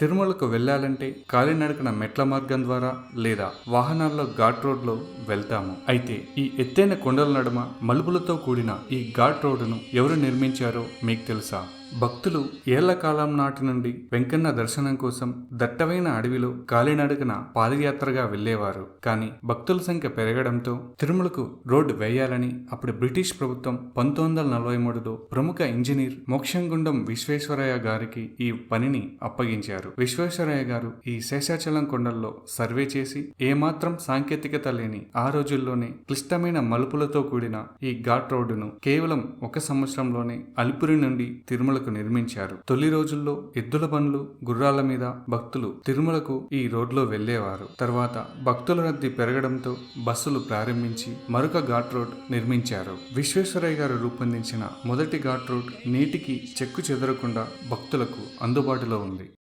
తిరుమలకు వెళ్ళాలంటే కాలినడకన మెట్ల మార్గం ద్వారా లేదా వాహనాల్లో ఘాట్ రోడ్లో వెళ్తాము. అయితే ఈ ఎత్తైన కొండల నడుమ మలుపులతో కూడిన ఈ ఘాట్ రోడ్డును ఎవరు నిర్మించారో మీకు తెలుసా? భక్తులు ఏళ్ల కాలం నాటి నుండి వెంకన్న దర్శనం కోసం దట్టమైన అడవిలో కాలినడకన పాదయాత్రగా వెళ్లేవారు. కానీ భక్తుల సంఖ్య పెరగడంతో తిరుమలకు రోడ్డు వేయాలని అప్పుడు బ్రిటిష్ ప్రభుత్వం 1943లో ప్రముఖ ఇంజనీర్ మోక్షంగుండం విశ్వేశ్వరయ్య గారికి ఈ పనిని అప్పగించారు. విశ్వేశ్వరయ్య గారు ఈ శేషాచలం కొండల్లో సర్వే చేసి ఏమాత్రం సాంకేతికత లేని ఆ రోజుల్లోనే క్లిష్టమైన మలుపులతో కూడిన ఈ ఘాట్ రోడ్డును కేవలం 1 సంవత్సరంలోనే అలిపిరి నుండి తిరుమల నిర్మించారు. తొలి రోజుల్లో ఎద్దుల బండ్లు, గుర్రాల మీద భక్తులు తిరుమలకు ఈ రోడ్లో వెళ్లేవారు. తర్వాత భక్తుల రద్దీ పెరగడంతో బస్సులు ప్రారంభించి మరొక ఘాట్ రోడ్ నిర్మించారు. విశ్వేశ్వరయ్య గారు రూపొందించిన మొదటి ఘాట్ రోడ్ నేటికి చెక్కు చెదరకుండా భక్తులకు అందుబాటులో ఉంది.